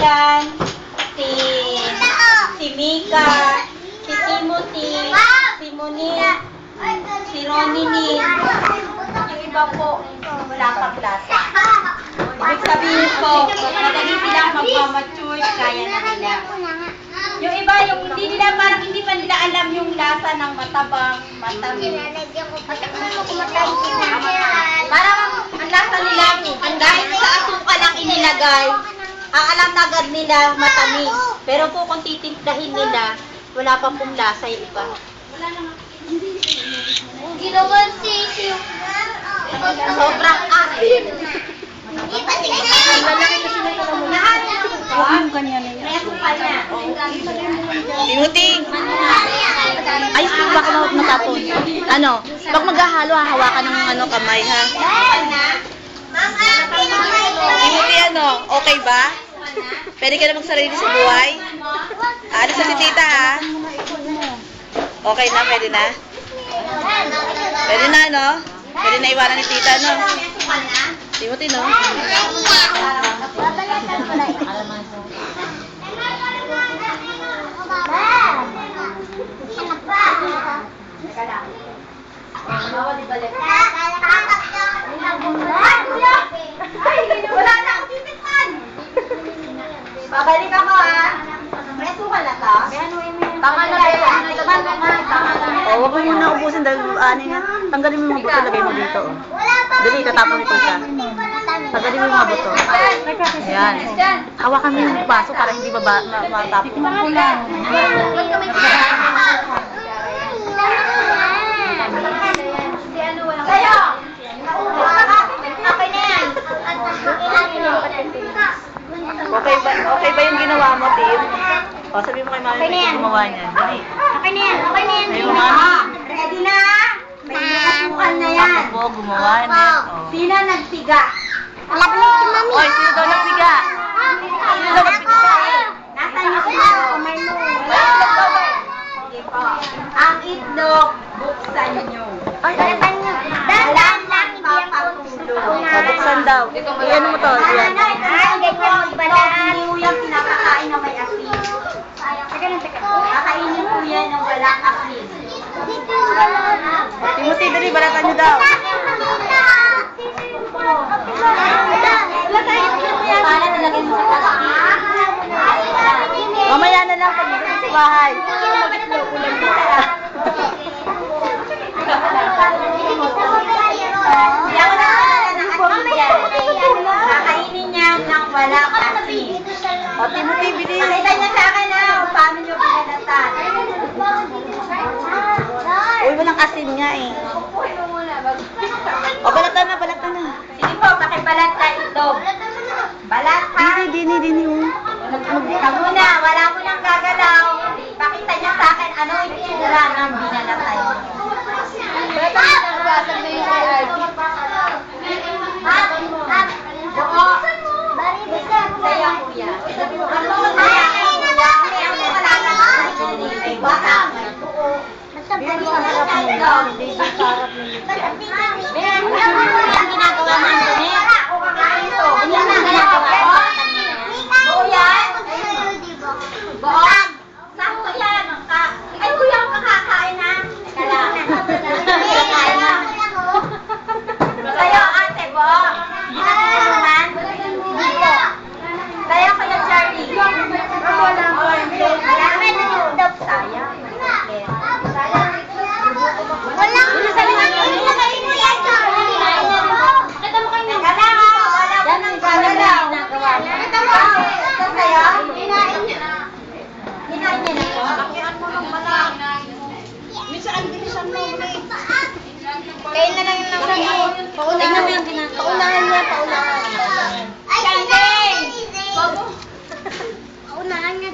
Ryan, si Mika, si Timothy, si Monique, si Ronnie, yung iba po, wala pang lasa. Ibig sabihin po, madali silang magmamature, kaya na nila. Yung iba, yung hindi nila, parang hindi pa nila alam yung lasa ng matabang, matamis. Parang ang lasa nila, ang dahil sa asukal lang inilagay, ang alam na agad nila matamis. Pero po kung titimplahin nila, wala pa pong lasa yung iba. Ginawan sisiyo. Sobrang asin. Timothy! Ay, baka matapon. Ano? Pag maghahalo, hahawakan ng kamay, ha? Timothy, okay ba? Pwede ka na magsarili sa buhay? Ano sa si tita, ha? Okay na, pwede na? Pwede na, no? Pwede na iwanan ni tita, no? Timothy, no? Wala na akong titikman. Babalik ako, ha? May asukal na to? Tama na yan. Huwag mo muna ubusin dahil tanggalin mo yung mga buto, lagay mo dito. Dali, tatapon ni tita. Tanggalin mo yung mga buto. Ayan. Hawakan mo yung baso para hindi matapon. Kayo! Okay na yan. Okay ba yung ginawa mo, Tim? O, sabi mo kay mami yung gumawa niyan. Dali. Okay na yan. Sabi mo, mami. Ready na? May asukal na yan. Ako po, gumawa niyan. Sino nagtiga? Alam niyo si Mami. Oy, sino daw nagbiga? Sino daw nagbiga? Nasaan yung itlog? Sige po. Ang itlog, buksan nyo. Ay, Buksan niyo. Dahan lang papatulog. buksan daw. Iyan mo to. Iyan. Ganyan magbalat. Hindi mo yan pinakakain na may asin. Kakainin po yan ng walang asin. Timothy, dali, balatan niyo daw. Para nalagay mo sa plastic. Mamaya na lang pag dito sa bahay. Hindi ako nakakala ng asin yan. Kakainin niya ng walang asin. O, Timothy, bilis. Pakita niya sa akin na kung paano niyo pinalatan. Uy, walang asin nga eh. O, balatan na, balatan na. Sige po, pakibalat na itlog. Balat ha? Dini. Muna, wala mo nang gagalaw. Pakita niya sa akin ano yung itsura ng binalatay. Buo. Saya kuya. Ano kaya kuya? Ano wala na bata. Ang ginagawa mo Antoinette? Ano ang ginagawa mo? Buo yan? Buo? Saan ko yan? Ay, kuya, ang kakakain na. Teka lang. Kakakain na. Sa'yo, ate, buo. Ginagawa Dito. Sa'yo, kuya Charlie. Wala ko. Sayang. Kain na lang yung paunahan niya, paunahan. Paunahan niya.